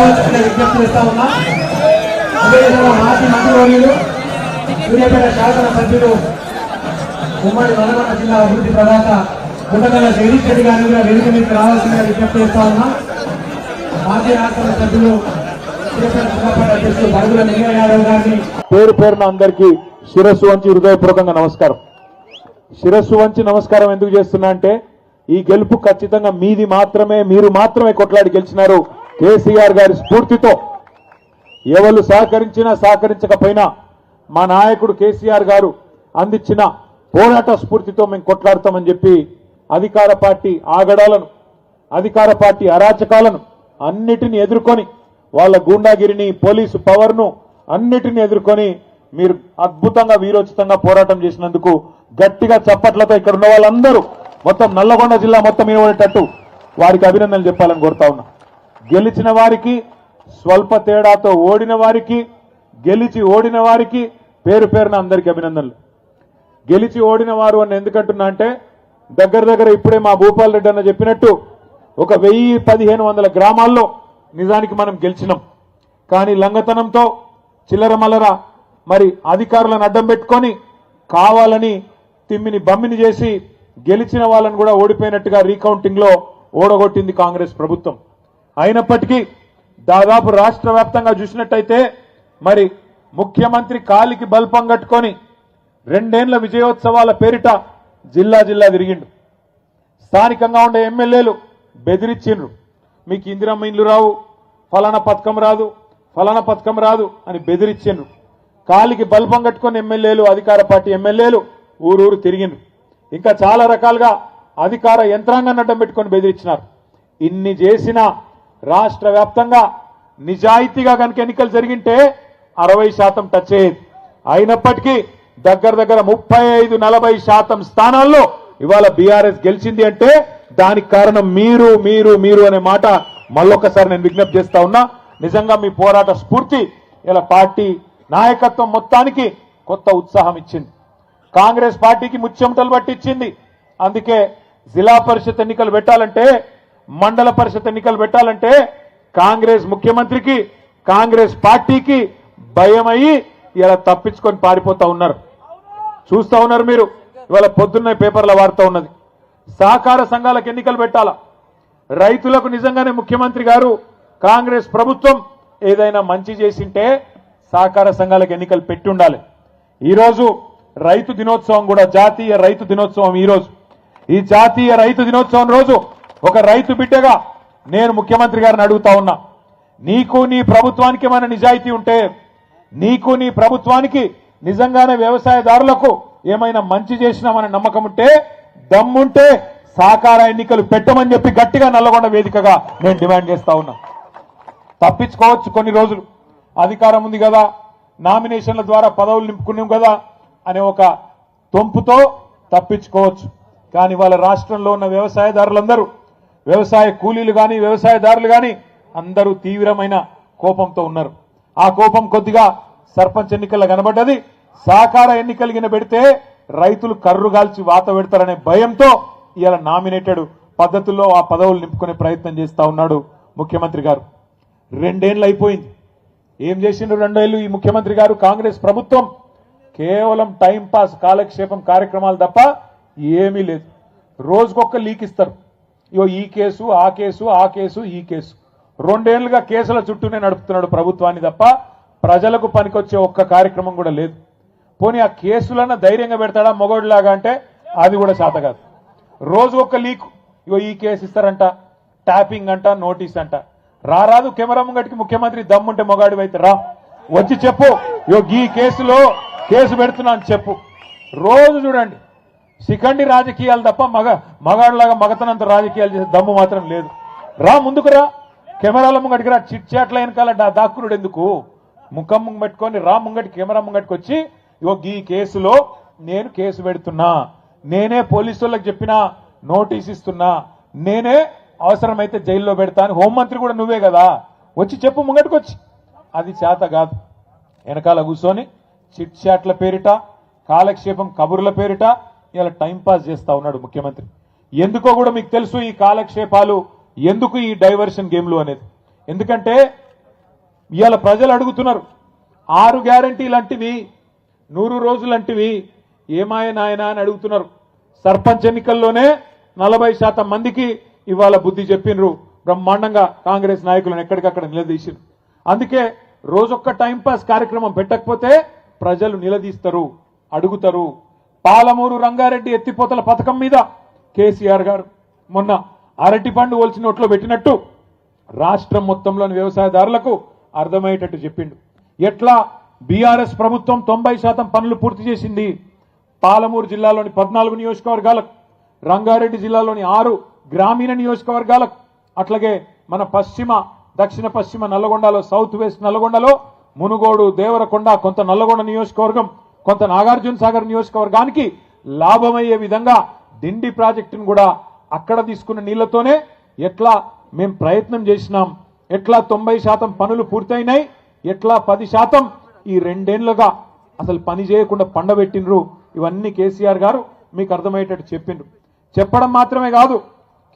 రావాల్సిందిగా విజ్ఞప్తి చేస్తా ఉన్నా. అదేవిధంగా మాజీ మంత్రివర్యులు సూర్యాపేట శాసనసభ్యులు ఉమ్మడి నల్గొండ జిల్లా అభివృద్ధి ప్రదాత గుండగల జగదీష్ రెడ్డి గారిని కూడా వేదిక మీదకి రావాల్సిందిగా విజ్ఞప్తి చేస్తా ఉన్నా. మాజీ రాష్ట్ర సభ్యులు పేరు పేరున అందరికీ శిరస్సు వంచి హృదయపూర్వకంగా నమస్కారం. శిరస్సు వంచి నమస్కారం ఎందుకు చేస్తున్నా అంటే ఈ గెలుపు ఖచ్చితంగా మీది మాత్రమే, మీరు మాత్రమే కొట్లాడి గెలిచినారు. కేసీఆర్ గారి స్ఫూర్తితో ఎవరు సహకరించినా సహకరించకపోయినా మా నాయకుడు కేసీఆర్ గారు అందించిన పోరాట స్ఫూర్తితో మేము కొట్లాడతామని చెప్పి అధికార పార్టీ ఆగడాలను, అధికార పార్టీ అరాచకాలను అన్నిటిని ఎదుర్కొని, వాళ్ళ గూండాగిరిని, పోలీసు పవర్ను అన్నిటిని ఎదుర్కొని మీరు అద్భుతంగా వీరోచితంగా పోరాటం చేసినందుకు గట్టిగా చప్పట్లతో ఇక్కడ ఉన్న వాళ్ళందరూ మొత్తం నల్లగొండ జిల్లా మొత్తం వినబడేటట్టు వారికి అభినందనలు చెప్పాలని కోరుతా ఉన్నా. గెలిచిన వారికి, స్వల్ప తేడాతో ఓడిన వారికి, గెలిచి ఓడిన వారికి పేరు పేరున అందరికీ అభినందనలు. గెలిచి ఓడిన వారు అని ఎందుకంటున్నా అంటే దగ్గర ఇప్పుడే మా భూపాల్ రెడ్డి అన్న చెప్పినట్టు ఒక 1000-1500 గ్రామాల్లో నిజానికి మనం గెలిచినాం. కానీ లంగతనంతో చిల్లర మల్లర మరి అధికారులను అడ్డం పెట్టుకొని కావాలని తిమ్మిని బమ్మిని చేసి గెలిచిన వాళ్ళని కూడా ఓడిపోయినట్టుగా రీకౌంటింగ్ లో ఓడగొట్టింది కాంగ్రెస్ ప్రభుత్వం. అయినప్పటికీ దాదాపు రాష్ట్ర వ్యాప్తంగా చూసినట్టయితే మరి ముఖ్యమంత్రి కాలికి బల్పం కట్టుకొని 2 ఏళ్ల విజయోత్సవాల పేరిట జిల్లా జిల్లా తిరిగిండు. స్థానికంగా ఉండే ఎమ్మెల్యేలు బెదిరించిండ్రు. మీకు ఇందిరమ్మ ఇండ్లు రావు, ఫలానా పథకం రాదు, ఫలానా పథకం రాదు అని బెదిరించిండ్రు. కాలికి బల్బం కట్టుకుని ఎమ్మెల్యేలు, అధికార పార్టీ ఎమ్మెల్యేలు ఊరూరు తిరిగిండ్రు. ఇంకా చాలా రకాలుగా అధికార యంత్రాంగాన్ని అడ్డం పెట్టుకొని బెదిరించినారు. ఇన్ని చేసినా రాష్ట్ర వ్యాప్తంగా నిజాయితీగా కనుక ఎన్నికలు జరిగింటే 60% టచ్ అయ్యేది. అయినప్పటికీ దగ్గర 35-40% స్థానాల్లో ఇవాళ బీఆర్ఎస్ గెలిచింది అంటే దానికి కారణం మీరు మీరు మీరు అనే మాట మళ్ళొక్కసారి నేను విజ్ఞప్తి చేస్తా ఉన్నా. నిజంగా మీ పోరాట స్ఫూర్తి ఇలా పార్టీ నాయకత్వం మొత్తానికి కొత్త ఉత్సాహం ఇచ్చింది. కాంగ్రెస్ పార్టీకి ముచ్చెమటలు పట్టించింది. అందుకే జిల్లా పరిషత్ ఎన్నికలు పెట్టాలంటే, మండల పరిషత్ ఎన్నికలు పెట్టాలంటే కాంగ్రెస్ ముఖ్యమంత్రికి, కాంగ్రెస్ పార్టీకి భయమయ్యి ఇలా తప్పించుకొని పారిపోతా ఉన్నారు. చూస్తా ఉన్నారు మీరు. ఇవాళ పొద్దున్న పేపర్ల వార్త ఉన్నది. సహకార సంఘాలకు ఎన్నికలు పెట్టాలా, రైతులకు నిజంగానే ముఖ్యమంత్రి గారు కాంగ్రెస్ ప్రభుత్వం ఏదైనా మంచి చేసింటే సహకార సంఘాలకు ఎన్నికలు పెట్టి ఉండాలి. ఈరోజు రైతు దినోత్సవం కూడా, జాతీయ రైతు దినోత్సవం ఈరోజు. ఈ జాతీయ రైతు దినోత్సవం రోజు ఒక రైతు బిడ్డగా నేను ముఖ్యమంత్రి గారిని అడుగుతా ఉన్నా, నీకు నీ ప్రభుత్వానికి ఏమైనా నిజాయితీ ఉంటే, నీకు నీ ప్రభుత్వానికి నిజంగానే వ్యవసాయదారులకు ఏమైనా మంచి చేసినామనే నమ్మకం ఉంటే, దమ్ముంటే సహకార ఎన్నికలు పెట్టమని చెప్పి గట్టిగా నల్లగొండ వేదికగా నేను డిమాండ్ చేస్తా ఉన్నా. తప్పించుకోవచ్చు కొన్ని రోజులు, అధికారం ఉంది కదా, నామినేషన్ల ద్వారా పదవులు నింపుకున్నాం కదా అనే ఒక తొంపుతో తప్పించుకోవచ్చు. కానీ వాళ్ళ రాష్ట్రంలో ఉన్న వ్యవసాయదారులందరూ, వ్యవసాయ కూలీలు కానీ, వ్యవసాయదారులు కానీ అందరూ తీవ్రమైన కోపంతో ఉన్నారు. ఆ కోపం కొద్దిగా సర్పంచ్ ఎన్నికల్లో కనబడ్డది. సహకార ఎన్నికలు గిన పెడితే రైతులు కర్రుగాల్చి వాత పెడతారనే భయంతో ఇలా నామినేటెడ్ పద్ధతుల్లో ఆ పదవులు నింపుకునే ప్రయత్నం చేస్తా ఉన్నాడు ముఖ్యమంత్రి గారు. 2 ఏళ్ళు అయిపోయింది. ఏం చేసిండ్రు 2 ఏళ్ళు ఈ ముఖ్యమంత్రి గారు? కాంగ్రెస్ ప్రభుత్వం కేవలం టైంపాస్, కాలక్షేపం కార్యక్రమాలు తప్ప ఏమీ లేదు. రోజుకొక్క లీక్ ఇస్తారు. ఇగో ఈ కేసు, ఆ కేసు, ఆ కేసు, ఈ కేసు. 2 ఏళ్లుగా కేసుల చుట్టూనే నడుపుతున్నాడు ప్రభుత్వాన్ని తప్ప ప్రజలకు పనికొచ్చే ఒక్క కార్యక్రమం కూడా లేదు. పోనీ ఆ కేసులన్నా ధైర్యంగా పెడతాడా మొగోడిలాగా అంటే అది కూడా చేత కాదు. రోజు ఒక్క లీక్. ఇగో ఈ కేసు ఇస్తారంట, ట్యాపింగ్ అంట, నోటీస్ అంట. రారాదు కెమెరా ముంగటికి ముఖ్యమంత్రి దమ్ముంటే మొగాడి అయితే రా, వచ్చి చెప్పు, ఇగో ఈ కేసులో కేసు పెడుతున్నా అని చెప్పు. రోజు చూడండి శిఖండి రాజకీయాలు తప్ప మగాడిలాగా మగతనంత రాజకీయాలు చేసే దమ్ము మాత్రం లేదు. రా, ముందుకు రా, కెమెరాల ముంగటికి రా. చిట్ చాట్ల వెనకాల దాక్కునుడు ఎందుకు? ముఖం ముంగ పెట్టుకొని రా, ముంగటి కెమెరా ముంగటికి వచ్చి ఇగో ఈ కేసులో నేను కేసు పెడుతున్నా, నేనే పోలీసు వాళ్ళకి చెప్పినా, నోటీస్ ఇస్తున్నా, నేనే అవసరమైతే జైల్లో పెడతా అని హోంమంత్రి కూడా నువ్వే కదా, వచ్చి చెప్పు ముంగటికి వచ్చి. అది చేత కాదు. వెనకాల కూర్చొని చిట్ చాట్ల పేరిట, కాలక్షేపం కబుర్ల పేరిట ఇలా టైంపాస్ చేస్తా ఉన్నాడు ముఖ్యమంత్రి. ఎందుకో కూడా మీకు తెలుసు ఈ కాలక్షేపాలు, ఎందుకు ఈ డైవర్షన్ గేమ్లు అనేది. ఎందుకంటే ఇవాళ ప్రజలు అడుగుతున్నారు 6 గ్యారంటీలంటివి 100 రోజులంటివి ఏమాయ నాయనా అని అడుగుతున్నారు. సర్పంచ్ ఎన్నికల్లోనే 40% మందికి ఇవాళ బుద్ధి చెప్పినరు. బ్రహ్మాండంగా కాంగ్రెస్ నాయకులను ఎక్కడికక్కడ నిలదీసిరు. అందుకే రోజొక్క టైంపాస్ కార్యక్రమం పెట్టకపోతే ప్రజలు నిలదీస్తారు, అడుగుతారు. పాలమూరు రంగారెడ్డి ఎత్తిపోతల పథకం మీద కేసీఆర్ గారు మొన్న అరటి పండు ఒలిచి నోట్లో పెట్టినట్టు రాష్ట్రం మొత్తంలోని వ్యవసాయదారులకు అర్థమయ్యేటట్టు చెప్పిండు. ఎట్లా బీఆర్ఎస్ ప్రభుత్వం 90% పనులు పూర్తి చేసింది. పాలమూరు జిల్లాలోని 14 నియోజకవర్గాలకు, రంగారెడ్డి జిల్లాలోని 6 గ్రామీణ నియోజకవర్గాలకు, అట్లాగే మన దక్షిణ పశ్చిమ నల్లగొండలో, సౌత్ వెస్ట్ నల్లగొండలో మునుగోడు, దేవరకొండ, కొంత నల్లగొండ నియోజకవర్గం, కొంత నాగార్జున సాగర్ నియోజకవర్గానికి లాభమయ్యే విధంగా డిండి ప్రాజెక్టును కూడా అక్కడ తీసుకున్న నీళ్లతోనే ఎట్లా మేము ప్రయత్నం చేసినాం, ఎట్లా 90% పనులు పూర్తయినాయి, ఎట్లా 10% ఈ 2 ఏళ్లుగా అసలు పని చేయకుండా పండబెట్టినరు. ఇవన్నీ కేసీఆర్ గారు మీకు అర్థమయ్యేటట్టు చెప్పిండ్రు. చెప్పడం మాత్రమే కాదు,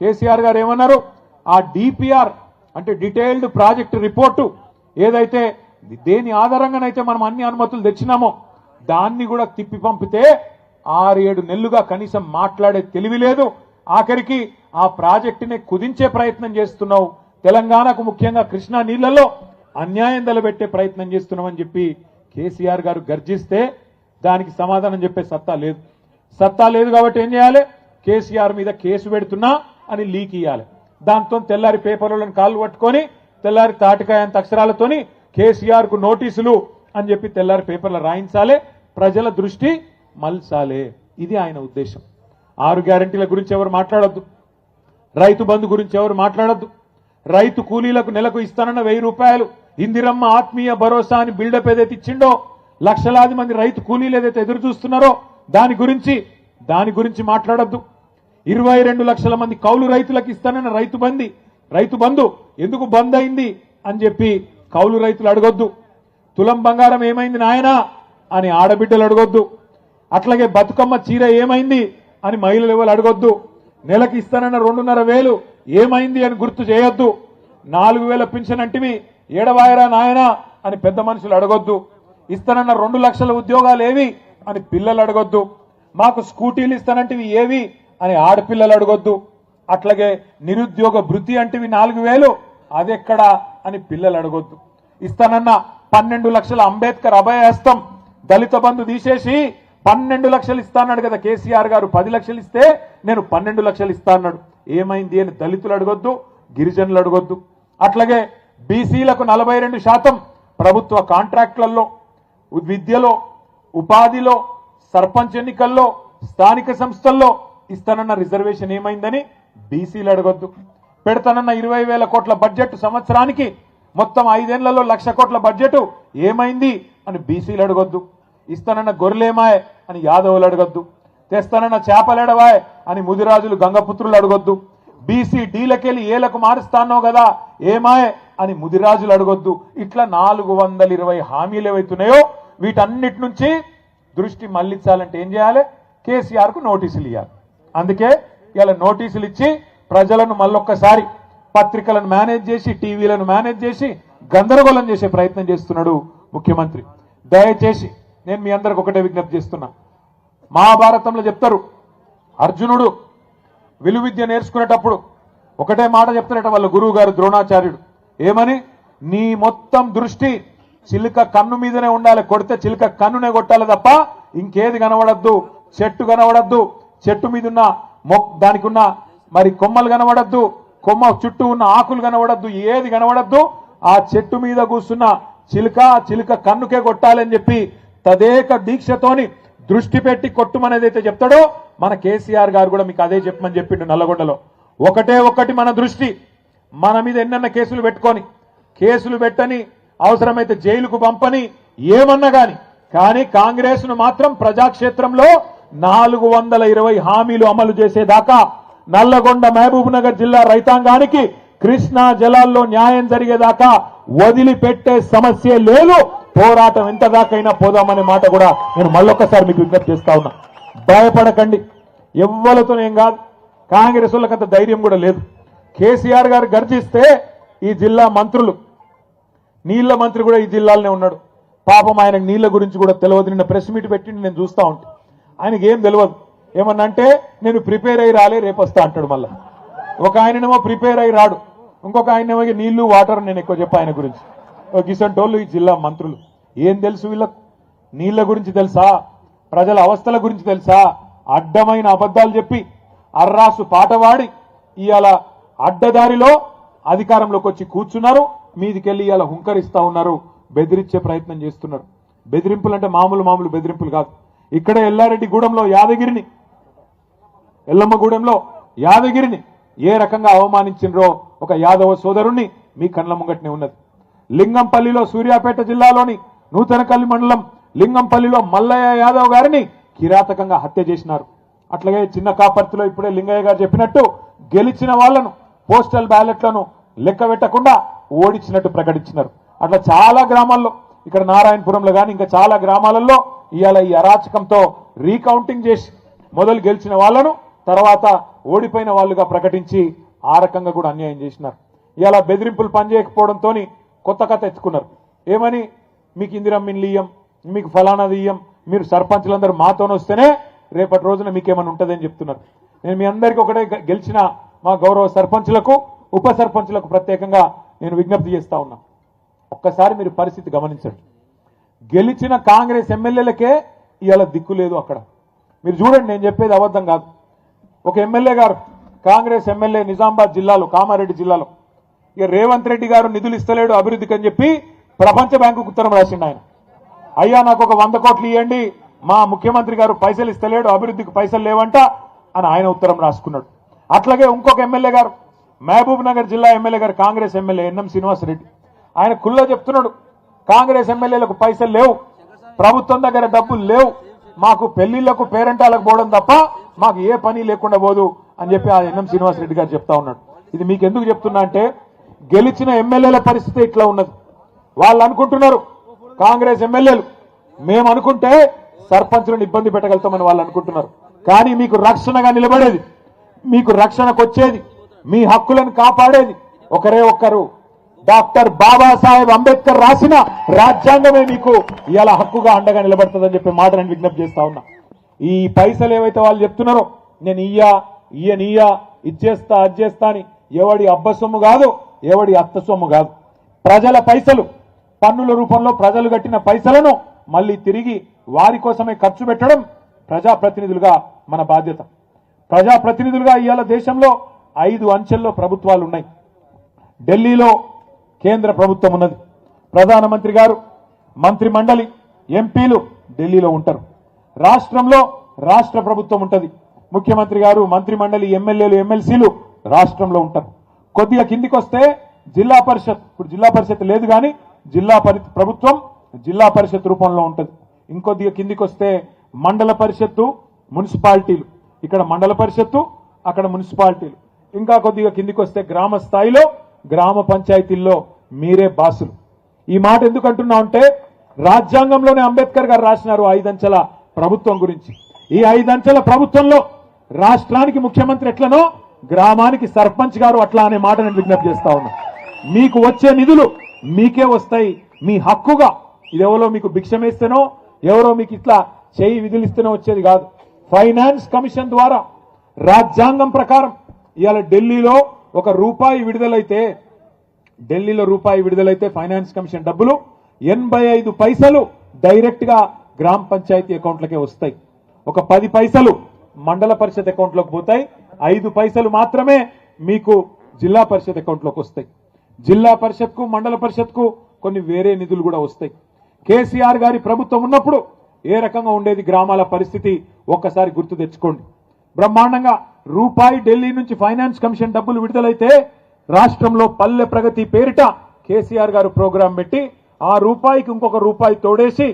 కేసీఆర్ గారు ఏమన్నారు, ఆ డిపిఆర్ అంటే డీటెయిల్డ్ ప్రాజెక్ట్ రిపోర్టు ఏదైతే దేని ఆధారంగానైతే మనం అన్ని అనుమతులు తెచ్చినామో దాన్ని కూడా తిప్పి పంపితే 6-7 నెలలుగా కనీసం మాట్లాడే తెలివి లేదు. ఆఖరికి ఆ ప్రాజెక్టుని కుదించే ప్రయత్నం చేస్తున్నావు, తెలంగాణకు ముఖ్యంగా కృష్ణా నీళ్లలో అన్యాయం తలబెట్టే ప్రయత్నం చేస్తున్నామని చెప్పి కేసీఆర్ గారు గర్జిస్తే దానికి సమాధానం చెప్పే సత్తా లేదు. సత్తా లేదు కాబట్టి ఏం చేయాలి, కేసీఆర్ మీద కేసు పెడుతున్నా అని లీక్ ఇవ్వాలి. దాంతో తెల్లారి పేపర్లను కాళ్ళు పట్టుకొని తెల్లారి తాటికాయంత అక్షరాలతోని కేసీఆర్ కు నోటీసులు అని చెప్పి తెల్లారి పేపర్లు రాయించాలి, ప్రజల దృష్టి మల్చాలే. ఇది ఆయన ఉద్దేశం. 6 గ్యారంటీల గురించి ఎవరు మాట్లాడొద్దు, రైతు బంధు గురించి ఎవరు మాట్లాడొద్దు, రైతు కూలీలకు నెలకు ఇస్తానన్న 1000 రూపాయలు, ఇందిరమ్మ ఆత్మీయ భరోసా అని బిల్డప్ ఏదైతే ఇచ్చిండో, లక్షలాది మంది రైతు కూలీలు ఏదైతే ఎదురు చూస్తున్నారో దాని గురించి మాట్లాడొద్దు. 22 లక్షల మంది కౌలు రైతులకు ఇస్తానన్న రైతు బంధు ఎందుకు బంద్ అయింది అని చెప్పి కౌలు రైతులు అడగొద్దు. తులం బంగారం ఏమైంది నాయనా అని ఆడబిడ్డలు అడగొద్దు. అట్లాగే బతుకమ్మ చీర ఏమైంది అని మహిళలు ఎవరు అడగొద్దు. నెలకి ఇస్తానన్న 2,500 ఏమైంది అని గుర్తు చేయొద్దు. 4,000 పింఛన్ అంటివి ఏడవాయరా నాయనా అని పెద్ద మనుషులు అడగొద్దు. ఇస్తానన్న 2 లక్షల ఉద్యోగాలు ఏవి అని పిల్లలు అడగొద్దు. మాకు స్కూటీలు ఇస్తానంటివి ఏవి అని ఆడపిల్లలు అడగొద్దు. అట్లాగే నిరుద్యోగ భృతి అంటివి 4,000 అదెక్కడా అని పిల్లలు అడగొద్దు. ఇస్తానన్న 12 లక్షల అంబేద్కర్ అభయహస్తం దళిత బంధు తీసేసి 12 లక్షలు ఇస్తా అన్నాడు కదా కేసీఆర్ గారు. 10 లక్షలు ఇస్తే నేను 12 లక్షలు ఇస్తా అన్నాడు. ఏమైంది అని దళితులు అడగొద్దు, గిరిజనులు అడగొద్దు. అట్లాగే బీసీలకు 42% ప్రభుత్వ కాంట్రాక్టులలో, విద్యలో, ఉపాధిలో, సర్పంచ్ ఎన్నికల్లో, స్థానిక సంస్థల్లో ఇస్తానన్న రిజర్వేషన్ ఏమైందని బీసీలు అడగొద్దు. పెడతానన్న 20,000 కోట్ల బడ్జెట్ సంవత్సరానికి మొత్తం 5 ఏళ్లలో 1,00,000 కోట్ల బడ్జెట్ ఏమైంది అని బీసీలు అడగొద్దు. ఇస్తానన్న గొర్రెలేమాయ్ అని యాదవులు అడగొద్దు. తెస్తానన్న చేపలేడవాయ్ అని ముదిరాజులు గంగపుత్రులు అడగొద్దు. బీసీ డీలకెళ్ళి ఏలకు మారుస్తానో కదా ఏమాయ్ అని ముదిరాజులు అడగొద్దు. ఇట్లా 420 హామీలు ఏవైతున్నాయో వీటన్నిటి నుంచి దృష్టి మళ్లించాలంటే ఏం చేయాలి, కేసీఆర్ కు నోటీసులు ఇవ్వాలి. అందుకే ఇలా నోటీసులు ఇచ్చి ప్రజలను మళ్ళొక్కసారి పత్రికలను మేనేజ్ చేసి, టీవీలను మేనేజ్ చేసి గందరగోళం చేసే ప్రయత్నం చేస్తున్నాడు ముఖ్యమంత్రి. దయచేసి నేను మీ అందరికి ఒకటే విజ్ఞప్తి చేస్తున్నా. మహాభారతంలో చెప్తారు, అర్జునుడు విలువిద్య నేర్చుకునేటప్పుడు ఒకటే మాట చెప్తారట వాళ్ళ గురువు గారు ద్రోణాచార్యుడు. ఏమని, నీ మొత్తం దృష్టి చిలుక కన్ను మీదనే ఉండాలి, కొడితే చిలుక కన్నునే కొట్టాలి తప్ప ఇంకేది కనబడద్దు. చెట్టు కనబడద్దు, చెట్టు మీద ఉన్న దానికి ఉన్న మరి కొమ్మలు కనబడద్దు, కొమ్మ చుట్టూ ఉన్న ఆకులు కనబడద్దు, ఏది కనబడద్దు. ఆ చెట్టు మీద కూర్చున్న చిలుక కన్నుకే కొట్టాలని చెప్పి తదేక దీక్షతోని దృష్టి పెట్టి కొట్టుమనేదైతే చెప్తాడో మన కేసీఆర్ గారు కూడా మీకు అదే చెప్పమని చెప్పిండు నల్లగొండలో. ఒకటి మన దృష్టి, మన మీద ఎన్నెన్న కేసులు పెట్టుకొని, కేసులు పెట్టని, అవసరమైతే జైలుకు పంపని, ఏమన్నా కానీ కాంగ్రెస్ ను మాత్రం ప్రజాక్షేత్రంలో 420 హామీలు అమలు చేసేదాకా, నల్లగొండ మహబూబ్ నగర్ జిల్లా రైతాంగానికి కృష్ణా జలాల్లో న్యాయం జరిగేదాకా వదిలిపెట్టే సమస్య లేదు. పోరాటం ఎంత దాకైనా పోదామనే మాట కూడా నేను మళ్ళొక్కసారి మీకు విజ్ఞప్తి చేస్తా ఉన్నా. భయపడకండి, ఎవ్వలతోనేం కాదు. కాంగ్రెస్ వాళ్ళకంత ధైర్యం కూడా లేదు. కేసీఆర్ గారు గర్జిస్తే ఈ జిల్లా మంత్రులు నీళ్ల మంత్రి కూడా ఈ జిల్లాలోనే ఉన్నాడు. పాపం ఆయనకు నీళ్ల గురించి కూడా తెలియదు. నిన్న ప్రెస్ మీట్ పెట్టి నేను చూస్తా ఉంటా. ఆయనకి ఏం తెలియదు. ఏమన్నా అంటే నేను ప్రిపేర్ అయ్యి రాలే రేపు వస్తా అంటాడు. మళ్ళా ఒక ఆయననేమో ప్రిపేర్ అయ్యి రాడు, ఇంకొక ఆయనేమో నీళ్లు వాటర్ నేను ఎక్కువ చెప్పా ఆయన గురించి. కిసంటోళ్ళు ఈ జిల్లా మంత్రులు ఏం తెలుసు వీళ్ళకు? నీళ్ల గురించి తెలుసా? ప్రజల అవస్థల గురించి తెలుసా? అడ్డమైన అబద్ధాలు చెప్పి అర్రాసు పాటవాడి ఇవాళ అడ్డదారిలో అధికారంలోకి వచ్చి కూర్చున్నారు. మీదికెళ్ళి ఇవాళ హుంకరిస్తా ఉన్నారు, బెదిరించే ప్రయత్నం చేస్తున్నారు. బెదిరింపులు అంటే మామూలు బెదిరింపులు కాదు. ఇక్కడ ఎల్లారెడ్డిగూడెంలో ఎల్లమ్మగూడెంలో యాదగిరిని ఏ రకంగా అవమానించినరో ఒక యాదవ సోదరుణ్ణి మీ కళ్ళ ముంగట్నే ఉన్నది. లింగంపల్లిలో సూర్యాపేట జిల్లాలోని నూతనకల్లి మండలం లింగంపల్లిలో మల్లయ్య యాదవ్ గారిని కిరాతకంగా హత్య చేసినారు. అట్లాగే చిన్న కాపర్తిలో ఇప్పుడే లింగయ్య గారు చెప్పినట్టు గెలిచిన వాళ్లను పోస్టల్ బ్యాలెట్లను లెక్క పెట్టకుండా ఓడించినట్టు ప్రకటించినారు. అట్లా చాలా గ్రామాల్లో, ఇక్కడ నారాయణపురంలో కానీ ఇంకా చాలా గ్రామాలలో ఇవాళ ఈ అరాచకంతో రీకౌంటింగ్ చేసి మొదలు గెలిచిన వాళ్లను తర్వాత ఓడిపోయిన వాళ్ళుగా ప్రకటించి ఆ రకంగా కూడా అన్యాయం చేసినారు. ఇవాళ బెదిరింపులు పనిచేయకపోవడంతో కొత్త కథ ఎత్తుకున్నారు. ఏమని? మీకు ఇందిరమ్మిన్లు ఇయ్యం, మీకు ఫలానాది ఇయ్యం, మీరు సర్పంచులందరూ మాతోనే వస్తేనే రేపటి రోజున మీకేమైనా ఉంటుందని చెప్తున్నారు. నేను మీ అందరికీ ఒకటే గెలిచిన మా గౌరవ సర్పంచులకు, ఉప సర్పంచులకు ప్రత్యేకంగా నేను విజ్ఞప్తి చేస్తా ఉన్నా. ఒక్కసారి మీరు పరిస్థితి గమనించండి. గెలిచిన కాంగ్రెస్ ఎమ్మెల్యేలకే ఇవాళ దిక్కు లేదు అక్కడ. మీరు చూడండి, నేను చెప్పేది అబద్ధం కాదు. ఒక ఎమ్మెల్యే గారు, కాంగ్రెస్ ఎమ్మెల్యే నిజామాబాద్ జిల్లాలో, కామారెడ్డి జిల్లాలో, ఇక రేవంత్ రెడ్డి గారు నిధులు ఇస్తలేడు అభివృద్ధికి అని చెప్పి ప్రపంచ బ్యాంకుకు ఉత్తరం రాసిండు. ఆయన, అయ్యా నాకు ఒక 100 కోట్లు ఇవ్వండి, మా ముఖ్యమంత్రి గారు పైసలు ఇస్తలేడు, అభివృద్ధికి పైసలు లేవంట అని ఆయన ఉత్తరం రాసుకున్నాడు. అట్లాగే ఇంకొక ఎమ్మెల్యే గారు, మహబూబ్ నగర్ జిల్లా ఎమ్మెల్యే గారు, కాంగ్రెస్ ఎమ్మెల్యే ఎన్ఎం శ్రీనివాసరెడ్డి, ఆయన కుల్లో చెప్తున్నాడు, కాంగ్రెస్ ఎమ్మెల్యేలకు పైసలు లేవు, ప్రభుత్వం దగ్గర డబ్బులు లేవు, మాకు పెళ్లిళ్లకు పేరెంటాలకు పోవడం తప్ప మాకు ఏ పని లేకుండా పోదు అని చెప్పి ఆ ఎన్ఎం శ్రీనివాసరెడ్డి గారు చెప్తా ఉన్నాడు. ఇది మీకు ఎందుకు చెప్తున్నా అంటే, గెలిచిన ఎమ్మెల్యేల పరిస్థితి ఇట్లా ఉన్నది. వాళ్ళు అనుకుంటున్నారు, కాంగ్రెస్ ఎమ్మెల్యేలు మేము అనుకుంటే సర్పంచులను ఇబ్బంది పెట్టగలుగుతామని వాళ్ళు అనుకుంటున్నారు. కానీ మీకు రక్షణగా నిలబడేది, మీకు రక్షణకు వచ్చేది, మీ హక్కులను కాపాడేది ఒకరే ఒక్కరు, డాక్టర్ బాబాసాహెబ్ అంబేద్కర్ రాసిన రాజ్యాంగమే మీకు ఇలా హక్కుగా అండగా నిలబడుతుందని చెప్పి మాట నేను విజ్ఞప్తి చేస్తా ఉన్నా. ఈ పైసలు ఏవైతే వాళ్ళు చెప్తున్నారో, నేను ఈయనీయా ఇచ్చేస్తా అజ్జేస్తా అని, ఎవడి అబ్బ సొమ్ము కాదు, ఎవడి అత్త సొమ్ము కాదు. ప్రజల పైసలు, పన్నుల రూపంలో ప్రజలు కట్టిన పైసలను మళ్ళీ తిరిగి వారి కోసమే ఖర్చు పెట్టడం ప్రజాప్రతినిధులుగా మన బాధ్యత. ప్రజాప్రతినిధులుగా ఇవాళ దేశంలో 5 అంచెల్లో ప్రభుత్వాలు ఉన్నాయి. ఢిల్లీలో కేంద్ర ప్రభుత్వం ఉన్నది, ప్రధానమంత్రి గారు, మంత్రి మండలి, ఎంపీలు ఢిల్లీలో ఉంటారు. రాష్ట్రంలో రాష్ట్ర ప్రభుత్వం ఉంటుంది, ముఖ్యమంత్రి గారు, మంత్రి మండలి, ఎమ్మెల్యేలు, ఎమ్మెల్సీలు రాష్ట్రంలో ఉంటారు. కొద్దిగా కిందికి వస్తే జిల్లా పరిషత్, ఇప్పుడు జిల్లా పరిషత్ లేదు కానీ ప్రభుత్వం జిల్లా పరిషత్ రూపంలో ఉంటుంది. ఇంకొద్దిగా కిందికి వస్తే మండల పరిషత్తు, మున్సిపాలిటీలు, ఇక్కడ మండల పరిషత్తు, అక్కడ మున్సిపాలిటీలు. ఇంకా కొద్దిగా కిందికి వస్తే గ్రామ స్థాయిలో గ్రామ పంచాయతీల్లో మీరే బాసులు. ఈ మాట ఎందుకు అంటున్నా అంటే, రాజ్యాంగంలోనే అంబేద్కర్ గారు రాసినారు 5 అంచెల ప్రభుత్వం గురించి. ఈ 5 అంచెల ప్రభుత్వంలో రాష్ట్రానికి ముఖ్యమంత్రి ఎట్లనో గ్రామానికి సర్పంచ్ గారు అట్లా అనే మాట నేను విజ్ఞప్తి చేస్తా ఉన్నా. మీకు వచ్చే నిధులు మీకే వస్తాయి, మీ హక్కుగా. ఇది ఎవరో మీకు భిక్షమేస్తేనో, ఎవరో మీకు ఇట్లా చేయి విధులిస్తేనో వచ్చేది కాదు. ఫైనాన్స్ కమిషన్ ద్వారా రాజ్యాంగం ప్రకారం ఇవాళ ఢిల్లీలో రూపాయి విడుదలైతే ఫైనాన్స్ కమిషన్ డబ్బులు 85 పైసలు డైరెక్ట్ గా గ్రామ పంచాయతీ అకౌంట్లకే వస్తాయి. 10 పైసలు మండల పరిషత్ అకౌంట్లోకి పోతాయి, 5 పైసలు మాత్రమే మీకు జిల్లా పరిషత్ అకౌంట్లోకి వస్తాయి. జిల్లా పరిషత్కు, మండల పరిషత్కు కొన్ని వేరే నిధులు కూడా వస్తాయి. కేసీఆర్ గారి ప్రభుత్వం ఉన్నప్పుడు ఏ రకంగా ఉండేది గ్రామాల పరిస్థితి ఒక్కసారి గుర్తు తెచ్చుకోండి. బ్రహ్మాండంగా రూపాయి ఢిల్లీ నుంచి ఫైనాన్స్ కమిషన్ డబ్బులు విడుదలైతే రాష్ట్రంలో పల్లె ప్రగతి పేరిట కేసీఆర్ గారు ప్రోగ్రాం పెట్టి ఆ రూపాయికి ఇంకొక రూపాయి తోడేసి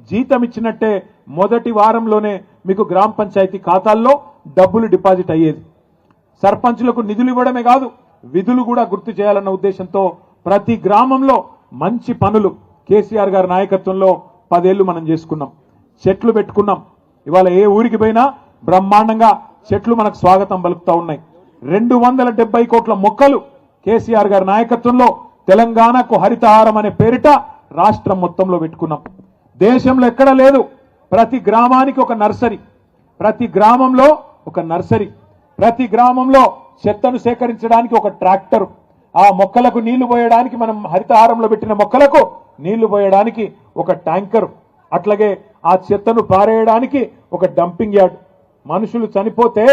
జీతం ఇచ్చినట్టే మొదటి వారంలోనే మీకు గ్రామ పంచాయతీ ఖాతాల్లో డబ్బులు డిపాజిట్ అయ్యేది. సర్పంచులకు నిధులు ఇవ్వడమే కాదు, విధులు కూడా గుర్తు చేయాలన్న ఉద్దేశంతో ప్రతి గ్రామంలో మంచి పనులు కేసీఆర్ గారి నాయకత్వంలో 10 ఏళ్లు మనం చేసుకున్నాం. చెట్లు పెట్టుకున్నాం. ఇవాళ ఏ ఊరికి పోయినా బ్రహ్మాండంగా చెట్లు మనకు స్వాగతం పలుకుతా ఉన్నాయి. 270 కోట్ల మొక్కలు కేసీఆర్ గారి నాయకత్వంలో తెలంగాణకు హరితహారం అనే పేరిట రాష్ట్రం మొత్తంలో పెట్టుకున్నాం. దేశంలో ఎక్కడ లేదు. ప్రతి గ్రామానికి ఒక నర్సరీ, ప్రతి గ్రామంలో ఒక నర్సరీ, ప్రతి గ్రామంలో చెత్తను సేకరించడానికి ఒక ట్రాక్టర్, ఆ మొక్కలకు నీళ్లు పోయడానికి మనం హరితహారంలో పెట్టిన మొక్కలకు నీళ్లు పోయడానికి ఒక ట్యాంకర్, అట్లాగే ఆ చెత్తను పారేయడానికి ఒక డంపింగ్ యార్డ్. మనుషులు చనిపోతే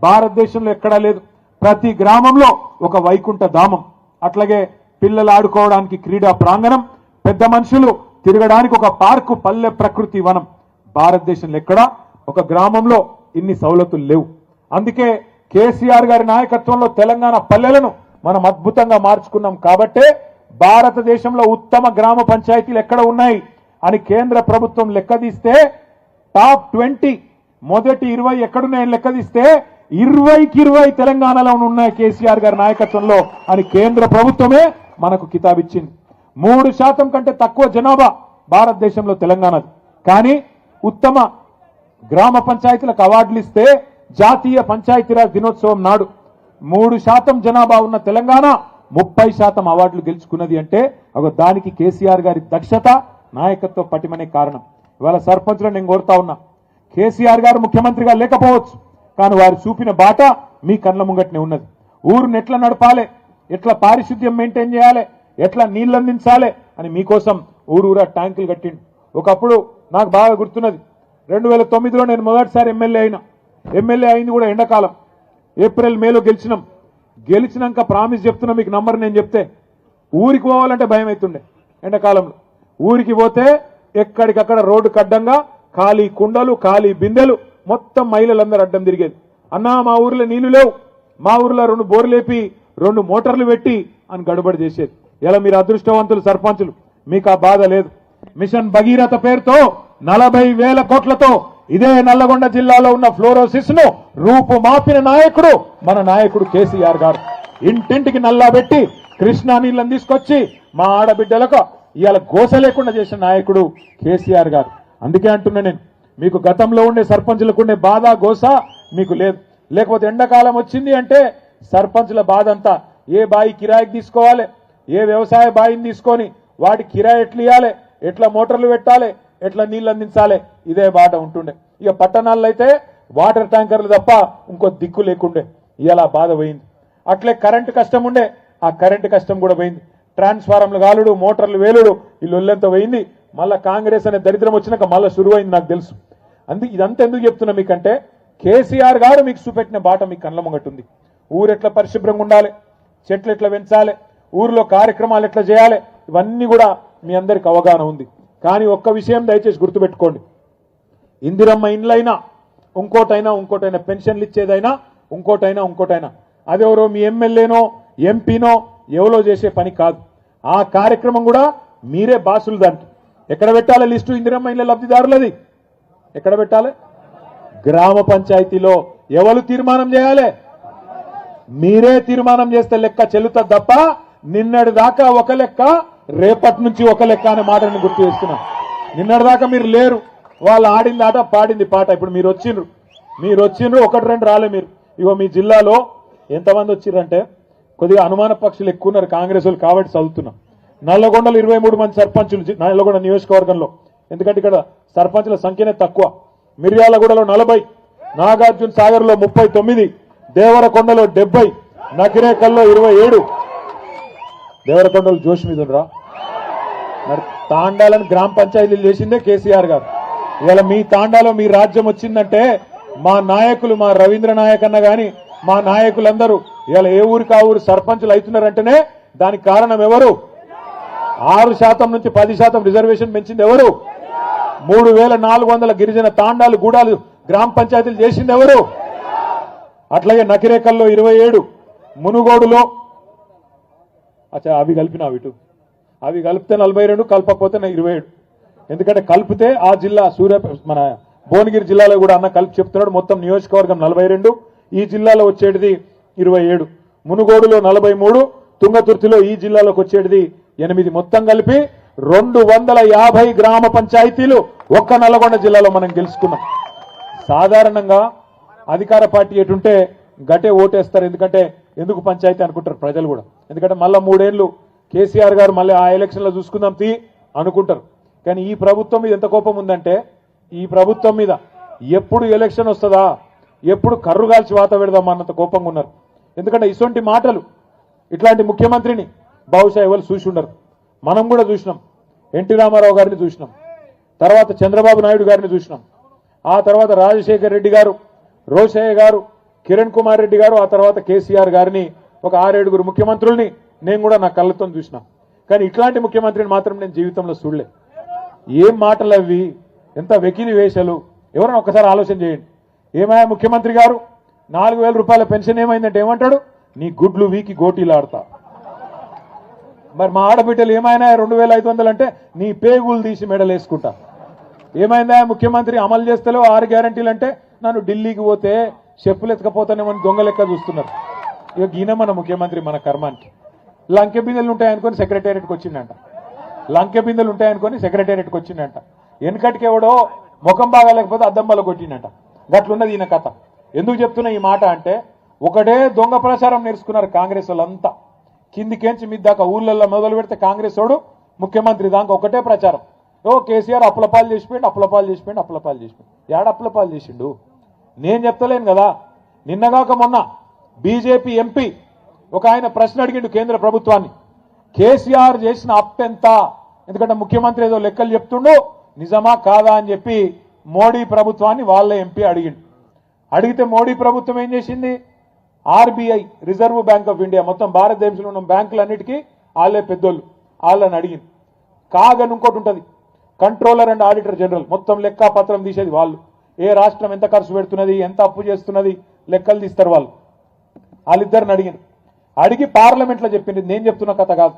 భారతదేశంలో ఎక్కడా లేదు. ప్రతి గ్రామంలో ఒక వైకుంఠ ధామం, అట్లాగే పిల్లలు ఆడుకోవడానికి క్రీడా ప్రాంగణం, పెద్ద మనుషులు తిరగడానికి ఒక పార్కు, పల్లె ప్రకృతి వనం. భారతదేశంలో ఎక్కడా ఒక గ్రామంలో ఇన్ని సౌలతులు లేవు. అందుకే కేసీఆర్ గారి నాయకత్వంలో తెలంగాణ పల్లెలను మనం అద్భుతంగా మార్చుకున్నాం. కాబట్టే భారతదేశంలో ఉత్తమ గ్రామ పంచాయతీలు ఎక్కడ ఉన్నాయి అని కేంద్ర ప్రభుత్వం లెక్కదీస్తే టాప్ 20 మొదటి 20 ఎక్కడున్నాయని లెక్కదీస్తే 20కి 20 తెలంగాణలో ఉన్నాయి కేసీఆర్ గారి నాయకత్వంలో అని కేంద్ర ప్రభుత్వమే మనకు కితాబిచ్చింది. 3% కంటే తక్కువ జనాభా భారతదేశంలో తెలంగాణది. కానీ ఉత్తమ గ్రామ పంచాయతీలకు అవార్డులు ఇస్తే జాతీయ పంచాయతీరాజ్ దినోత్సవం నాడు 3% జనాభా ఉన్న తెలంగాణ 30% అవార్డులు గెలుచుకున్నది అంటే దానికి కేసీఆర్ గారి దక్షత, నాయకత్వ పటిమనే కారణం. ఇవాళ సర్పంచులను నేను కోరుతా ఉన్నా, కేసీఆర్ గారు ముఖ్యమంత్రిగా లేకపోవచ్చు, కానీ వారు చూపిన బాట మీ కళ్ళ ముంగట్నే ఉన్నది. ఊరుని ఎట్లా నడపాలి, ఎట్లా పారిశుద్ధ్యం మెయింటైన్ చేయాలి, ఎట్లా నీళ్లు అందించాలి అని మీకోసం ఊరూరా ట్యాంకులు కట్టిండు. ఒకప్పుడు నాకు బాగా గుర్తున్నది, 2009లో నేను మొదటిసారి ఎమ్మెల్యే అయింది కూడా ఎండాకాలం, ఏప్రిల్ మేలో గెలిచినాం. గెలిచినాక ప్రామిస్ చెప్తున్నా, మీకు నంబర్ నేను చెప్తే ఊరికి పోవాలంటే భయం అవుతుండే. ఎండాకాలంలో ఊరికి పోతే ఎక్కడికక్కడ రోడ్డు కడ్డంగా ఖాళీ కుండలు, ఖాళీ బిందెలు, మొత్తం మహిళలందరూ అడ్డం తిరిగేది. అన్నా మా ఊర్లో నీళ్లు లేవు, మా ఊర్లో 2 బోర్లు లేపి 2 మోటార్లు పెట్టి అని గడుబడి చేసేది. ఇలా మీరు అదృష్టవంతులు సర్పంచులు, మీకు ఆ బాధ లేదు. మిషన్ భగీరథ పేరుతో 40,000 కోట్లతో ఇదే నల్లగొండ జిల్లాలో ఉన్న ఫ్లోరోసిస్ ను రూపు మాపిన నాయకుడు మన నాయకుడు కేసీఆర్ గారు. ఇంటింటికి నల్లా పెట్టి కృష్ణా నీళ్లను తీసుకొచ్చి మా ఆడబిడ్డలకు ఇవాళ గోస లేకుండా చేసిన నాయకుడు కేసీఆర్ గారు. అందుకే అంటున్నా నేను, మీకు గతంలో ఉండే సర్పంచులకు ఉండే బాధ గోస మీకు లేదు. లేకపోతే ఎండాకాలం వచ్చింది అంటే సర్పంచుల బాధ అంతా ఏ బాయి కిరాయికి తీసుకోవాలి, ఏ వ్యవసాయ బాయిని తీసుకొని వాటి కిరాయి ఎట్లా ఇవ్వాలి, ఎట్లా మోటార్లు పెట్టాలి, ఎట్లా నీళ్లు అందించాలి, ఇదే బాట ఉంటుండే. ఇక పట్టణాల్లో అయితే వాటర్ ట్యాంకర్లు తప్ప ఇంకో దిక్కు లేకుండే. ఇలా బాధ పోయింది. అట్లే కరెంటు కష్టం ఉండే, ఆ కరెంటు కష్టం కూడా పోయింది. ట్రాన్స్ఫారంలు కాలుడు, మోటార్లు వేలుడు, ఈ లొల్లెంత పోయింది. మళ్ళా కాంగ్రెస్ అనే దరిద్రం వచ్చినాక మళ్ళీ శురువైంది, నాకు తెలుసు. ఇదంతా ఎందుకు చెప్తున్నా మీకంటే, కేసీఆర్ గారు మీకు చూపెట్టిన బాట మీకు కళ్ళ ముంగటుంది. ఊరు ఎట్లా పరిశుభ్రంగా ఉండాలి, చెట్లు ఎట్లా పెంచాలి, ఊరిలో కార్యక్రమాలు ఎట్లా చేయాలి, ఇవన్నీ కూడా మీ అందరికి అవగాహన ఉంది. కానీ ఒక్క విషయం దయచేసి గుర్తుపెట్టుకోండి, ఇందిరమ్మ ఇండ్లైనా ఇంకోటైనా పెన్షన్లు ఇచ్చేదైనా ఇంకోటైనా అదెవరో మీ ఎమ్మెల్యేనో ఎంపీనో ఎవరో చేసే పని కాదు. ఆ కార్యక్రమం కూడా మీరే బాసులు. దానికి ఎక్కడ పెట్టాలి లిస్టు? ఇందిరమ్మ ఇండ్ల లబ్ధిదారులది ఎక్కడ పెట్టాలి? గ్రామ పంచాయతీలో. ఎవరు తీర్మానం చేయాలి? మీరే తీర్మానం చేస్తే లెక్క చెల్లుతుంది తప్ప నిన్నటి దాకా ఒక లెక్క, రేపటి నుంచి ఒక లెక్క అనే మాటను గుర్తు చేస్తున్నాం. నిన్నటి దాకా మీరు లేరు, వాళ్ళు ఆడింది ఆట, పాడింది పాట. ఇప్పుడు మీరు వచ్చిండ్రు 1-2 రాలే మీరు. ఇగో మీ జిల్లాలో ఎంతమంది వచ్చిర్రంటే కొద్దిగా అనుమాన పక్షులు ఎక్కువ ఉన్నారు కాంగ్రెస్ వాళ్ళు కాబట్టి చదువుతున్నాం. నల్లగొండలో 23 మంది సర్పంచులు నల్లగొండ నియోజకవర్గంలో, ఎందుకంటే ఇక్కడ సర్పంచుల సంఖ్యనే తక్కువ. మిర్యాలగూడలో 40, నాగార్జున సాగర్ లో 39, దేవరకొండలో 70, నకిరేకల్లో 27. దేవరకొండలు జోష్ మీద రా. మరి తాండాలను గ్రామ పంచాయతీలు చేసిందే కేసీఆర్ గారు. ఇవాళ మీ తాండాలో మీ రాజ్యం వచ్చిందంటే మా నాయకులు, మా రవీంద్ర నాయక్ అన్న గాని మా నాయకులందరూ ఇవాళ ఏ ఊరికి ఆ ఊరు సర్పంచులు అవుతున్నారంటేనే దానికి కారణం ఎవరు? 6% నుంచి 10% రిజర్వేషన్ పెంచింది ఎవరు? 3,400 గిరిజన తాండాలు, గూడాలు గ్రామ పంచాయతీలు చేసింది ఎవరు? అట్లాగే నకిరేకల్లో 27, మునుగోడులో అవి కలిపిన అవి కలిపితే 42, కలపకపోతే 27. ఎందుకంటే కలిపితే ఆ జిల్లా మన భువనగిరి జిల్లాలో కూడా అన్న కలిపి చెప్తున్నాడు. మొత్తం నియోజకవర్గం 42, ఈ జిల్లాలో వచ్చేటిది 27, మునుగోడులో 43, తుంగతుర్తిలో ఈ జిల్లాలోకి వచ్చేటిది 8. మొత్తం కలిపి 250 గ్రామ పంచాయతీలు ఒక్క నల్లగొండ జిల్లాలో మనం గెలుచుకున్నాం. సాధారణంగా అధికార పార్టీ ఎటుంటే గటే ఓటేస్తారు. ఎందుకు పంచాయతీ అనుకుంటారు ప్రజలు కూడా. ఎందుకంటే మళ్ళా 3 ఏళ్లు కేసీఆర్ గారు మళ్ళీ ఆ ఎలక్షన్లో చూసుకుందాం తీ అనుకుంటారు. కానీ ఈ ప్రభుత్వం మీద ఎంత కోపం ఉందంటే, ఈ ప్రభుత్వం మీద ఎప్పుడు ఎలక్షన్ వస్తుందా, ఎప్పుడు కర్రు కాల్చి వాత పెడదాం అన్నంత కోపంగా ఉన్నారు. ఎందుకంటే ఇటువంటి మాటలు, ఇట్లాంటి ముఖ్యమంత్రిని బహుశా ఎవరు చూసి ఉండరు. మనం కూడా చూసినాం, ఎన్టీ రామారావు గారిని చూసినాం, తర్వాత చంద్రబాబు నాయుడు గారిని చూసినాం, ఆ తర్వాత రాజశేఖర్ రెడ్డి గారు, రోషయ్య గారు, కిరణ్ కుమార్ రెడ్డి గారు, ఆ తర్వాత కేసీఆర్ గారిని, ఒక 6-7 ముఖ్యమంత్రుల్ని నేను కూడా నా కళ్ళతో చూసినా. కానీ ఇట్లాంటి ముఖ్యమంత్రిని మాత్రం నేను జీవితంలో చూడలే. ఏం మాటలు అవి, ఎంత వెకిలి వేషాలు. ఎవరైనా ఒక్కసారి ఆలోచన చేయండి. ఏమయ్యా ముఖ్యమంత్రి గారు, 4,000 రూపాయల పెన్షన్ ఏమైందంటే ఏమంటాడు, నీ గుడ్లు వీకి గోటీలు ఆడతా. మరి మా ఆడబిడ్డలు ఏమైనా 2,500 అంటే నీ పేగులు తీసి మెడలు వేసుకుంటా. ఏమైందా ముఖ్యమంత్రి, అమలు చేస్తేలో 6 గ్యారంటీలు అంటే నన్ను ఢిల్లీకి పోతే చెప్పులు ఎత్తుకపోతానేమని దొంగ లెక్క చూస్తున్నారు. ఇక ఈయన మన ముఖ్యమంత్రి, మన కర్మానికి. లంకె బిందెలు ఉంటాయనుకొని సెక్రటేరియట్కి వచ్చిందంట, లంకె బిందెలు ఉంటాయనుకొని సెక్రటేరియట్కి వచ్చిందంట. వెనకటికి ఎవడో ముఖం బాగాలేకపోతే అద్దం బల కొట్టిందంట. గట్లున్నది ఈయన కథ. ఎందుకు చెప్తున్నా ఈ మాట అంటే, ఒకటే దొంగ ప్రచారం నేర్చుకున్నారు కాంగ్రెస్ వాళ్ళంతా. కిందికేంచి మీద దాకా ఊళ్ళల్లో మొదలు పెడితే కాంగ్రెస్ వాడు ముఖ్యమంత్రి దాకా ఒకటే ప్రచారం. ఓ కేసీఆర్ అప్పులపాలు చేసిపోయింది, అప్పులపాలు చేసిపోయింది, అప్పులపాలు చేసిపోయింది. ఏడ అప్పులపాలు చేసిండు నేను చెప్తలేను కదా. నిన్నగాక మొన్న బీజేపీ ఎంపీ ఒక ఆయన ప్రశ్న అడిగిండు కేంద్ర ప్రభుత్వాన్ని, కేసీఆర్ చేసిన అప్పెంత? ఎందుకంటే ముఖ్యమంత్రి ఏదో లెక్కలు చెప్తుండు, నిజమా కాదా అని చెప్పి మోడీ ప్రభుత్వాన్ని వాళ్ళ ఎంపీ అడిగిండు. అడిగితే మోడీ ప్రభుత్వం ఏం చేసింది, RBI, reserve bank of India, మొత్తం భారతదేశంలో ఉన్న బ్యాంకులన్నిటికీ వాళ్ళే పెద్దోళ్ళు, వాళ్ళని అడిగింది. కాగని ఇంకోటి ఉంటుంది, కంట్రోలర్ అండ్ ఆడిటర్ జనరల్, మొత్తం లెక్కాపత్రం తీసేది వాళ్ళు. ఏ రాష్ట్రం ఎంత ఖర్చు పెడుతున్నది, ఎంత అప్పు చేస్తున్నది లెక్కలు తీస్తారు వాళ్ళు. వాళ్ళిద్దరిని అడిగింది. అడిగి పార్లమెంట్లో చెప్పింది. నేను చెప్తున్న కథ కాదు,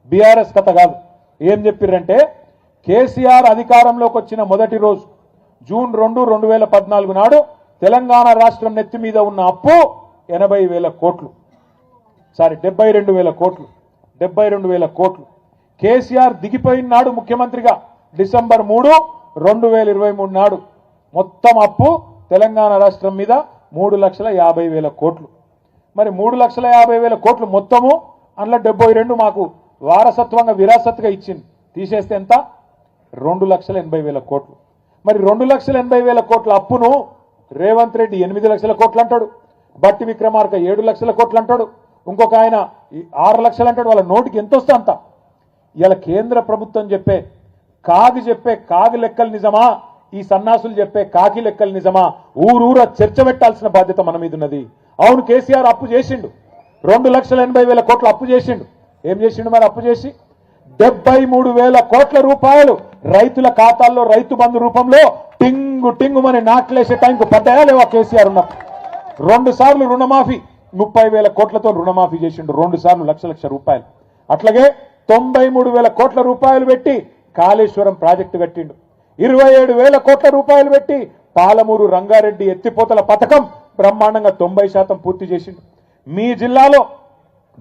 బీఆర్ఎస్ కథ కాదు. ఏం చెప్పిర్రంటే, కేసీఆర్ అధికారంలోకి వచ్చిన మొదటి రోజు జూన్ 2, 2014 నాడు తెలంగాణ రాష్ట్రం నెత్తి మీద ఉన్న అప్పు 80,000 కోట్లు. సారీ 72,000 కోట్లు. 72,000 కోట్లు. కేసీఆర్ దిగిపోయిన నాడు ముఖ్యమంత్రిగా డిసెంబర్ 3, 2023 నాడు మొత్తం అప్పు తెలంగాణ రాష్ట్రం మీద 3,50,000 కోట్లు. మరి 3,50,000 కోట్లు మొత్తము, అందులో 72 మాకు వారసత్వంగా విరాసత్గా ఇచ్చింది. తీసేస్తే ఎంత, 2,80,000 కోట్లు. మరి 2,80,000 కోట్ల అప్పును రేవంత్ రెడ్డి 8 లక్షల కోట్లు అంటాడు, బట్టి విక్రమార్క 7 లక్షల కోట్లు అంటాడు, ఇంకొక ఆయన 6 లక్షలు అంటాడు. వాళ్ళ నోటికి ఎంత వస్తే అంత. ఇలా కేంద్ర ప్రభుత్వం చెప్పే కాగి లెక్కలు నిజమా, ఈ సన్నాసులు చెప్పే కాకి లెక్కలు నిజమా, ఊరూర చర్చ పెట్టాల్సిన బాధ్యత మన మీద ఉన్నది. అవును, కేసీఆర్ అప్పు చేసిండు, 2,80,000 కోట్ల అప్పు చేసిండు. ఏం చేసిండు మరి అప్పు చేసి? 73,000 కోట్ల రూపాయలు రైతుల ఖాతాల్లో రైతు బంధు రూపంలో టింగుమని నాట్లేసే టైంకు పడ్డాయా లేవా కేసీఆర్ ఉన్నప్పుడు? 2 సార్లు రుణమాఫీ, 30,000 కోట్లతో రుణమాఫీ చేసిండు, 2 సార్లు లక్ష రూపాయలు. అట్లాగే 93,000 కోట్ల రూపాయలు పెట్టి కాళేశ్వరం ప్రాజెక్టు కట్టిండు. 27,000 కోట్ల రూపాయలు పెట్టి పాలమూరు రంగారెడ్డి ఎత్తిపోతల పథకం బ్రహ్మాండంగా 90% పూర్తి చేసిండు. మీ జిల్లాలో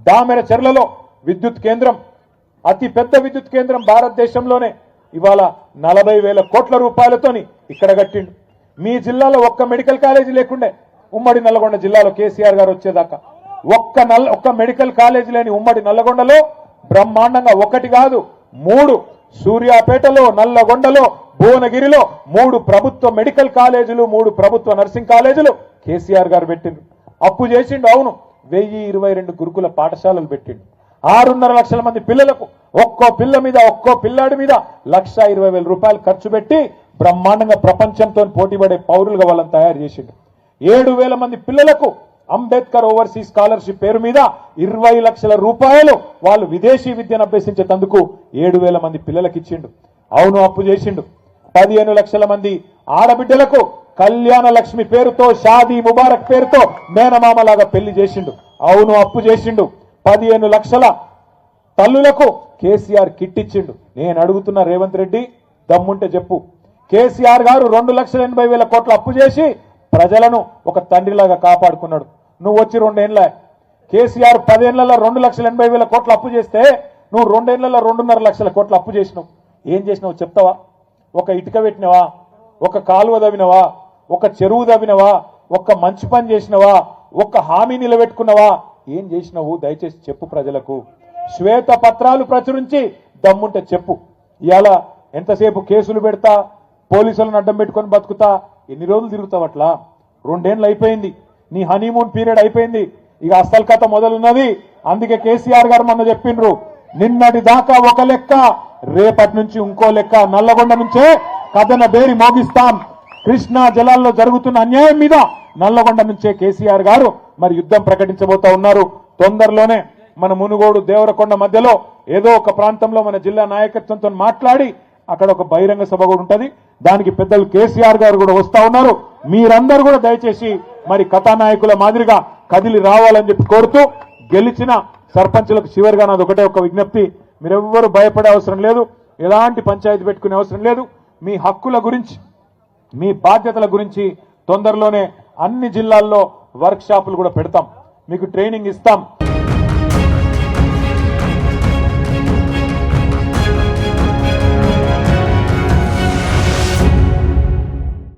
దామెర చెర్లలో విద్యుత్ కేంద్రం, అతి పెద్ద విద్యుత్ కేంద్రం భారతదేశంలోనే, ఇవాళ 40,000 కోట్ల రూపాయలతోని ఇక్కడ కట్టిండు. మీ జిల్లాలో ఒక్క మెడికల్ కాలేజీ లేకుండే, ఉమ్మడి నల్లగొండ జిల్లాలో కేసీఆర్ గారు వచ్చేదాకా ఒక్క మెడికల్ కాలేజీ లేని ఉమ్మడి నల్లగొండలో బ్రహ్మాండంగా 1 కాదు 3, సూర్యాపేటలో, నల్లగొండలో, భువనగిరిలో 3 ప్రభుత్వ మెడికల్ కాలేజీలు, 3 ప్రభుత్వ నర్సింగ్ కాలేజీలు కేసీఆర్ గారు పెట్టిండు. అప్పు చేసిండు. అవును, 1022 గురుకుల పాఠశాలలు పెట్టిండు. 6.5 లక్షల మంది పిల్లలకు, ఒక్కో పిల్లాడి మీద 1,20,000 రూపాయలు ఖర్చు పెట్టి బ్రహ్మాండంగా ప్రపంచంతో పోటీపడే పౌరులుగా వాళ్ళని తయారు చేసిండు. 7,000 మంది పిల్లలకు అంబేద్కర్ ఓవర్సీస్ స్కాలర్షిప్ పేరు మీద 20 లక్షల రూపాయలు వాళ్ళు విదేశీ విద్యను అభ్యసించేందుకు 7,000 మంది పిల్లలకు ఇచ్చిండు. అవును, అప్పు చేసిండు. 15 లక్షల మంది ఆడబిడ్డలకు కళ్యాణ లక్ష్మి పేరుతో, షాదీ ముబారక్ పేరుతో మేనమామలాగా పెళ్లి చేసిండు. అవును, అప్పు చేసిండు. 15 లక్షల తల్లులకు కేసీఆర్ కిట్ ఇచ్చిండు. నేను అడుగుతున్న రేవంత్ రెడ్డి, దమ్ముంటే చెప్పు, కేసీఆర్ గారు 2,80,000 కోట్ల అప్పు చేసి ప్రజలను ఒక తండ్రిలాగా కాపాడుకున్నాడు. నువ్వు వచ్చి 2 ఏళ్ళ, కేసీఆర్ 10 ఏళ్లలో 2,80,000 కోట్ల అప్పు చేస్తే నువ్వు 2 ఏళ్లలో 2.5 లక్షల కోట్ల అప్పు చేసినావు. ఏం చేసినావు చెప్తావా? ఒక ఇటుక పెట్టినవా, ఒక కాలువ దవ్వినవా, ఒక చెరువు దవ్వినవా, ఒక మంచి పని చేసినవా, ఒక హామీ నిలబెట్టుకున్నవా? ఏం చేసినావు దయచేసి చెప్పు ప్రజలకు. శ్వేత పత్రాలు ప్రచురించి దమ్ముంటే చెప్పు. ఇవాళ ఎంతసేపు కేసులు పెడతా, పోలీసులను అడ్డం పెట్టుకొని బతుకుతా, ఎన్ని రోజులు తిరుగుతావు అట్లా? 2 ఏళ్ళు అయిపోయింది, నీ హనీమూన్ పీరియడ్ అయిపోయింది, ఇక అసలు కథ మొదలున్నది. అందుకే కేసీఆర్ గారు మొన్న చెప్పిండ్రు, నిన్నటి దాకా ఒక లెక్క, రేపటి నుంచి ఇంకో లెక్క. నల్లగొండ నుంచే కథన బేరి మోగిస్తాం. కృష్ణా జలాల్లో జరుగుతున్న అన్యాయం మీద నల్లగొండ నుంచే కేసీఆర్ గారు మరి యుద్ధం ప్రకటించబోతా ఉన్నారు. తొందరలోనే మన మునుగోడు దేవరకొండ మధ్యలో ఏదో ఒక ప్రాంతంలో మన జిల్లా నాయకత్వంతో మాట్లాడి అక్కడ ఒక బహిరంగ సభ కూడా ఉంటది. దానికి పెద్దలు కేసీఆర్ గారు కూడా వస్తా ఉన్నారు. మీరందరూ కూడా దయచేసి మరి కథానాయకుల మాదిరిగా కదిలి రావాలని చెప్పి కోరుతూ, గెలిచిన సర్పంచులకు చివరిగా నాది ఒకటే ఒక విజ్ఞప్తి, మీరెవ్వరూ భయపడే అవసరం లేదు, ఎలాంటి పంచాయతీ పెట్టుకునే అవసరం లేదు. మీ హక్కుల గురించి, మీ బాధ్యతల గురించి తొందరలోనే అన్ని జిల్లాల్లో వర్క్ షాపులు కూడా పెడతాం, మీకు ట్రైనింగ్ ఇస్తాం.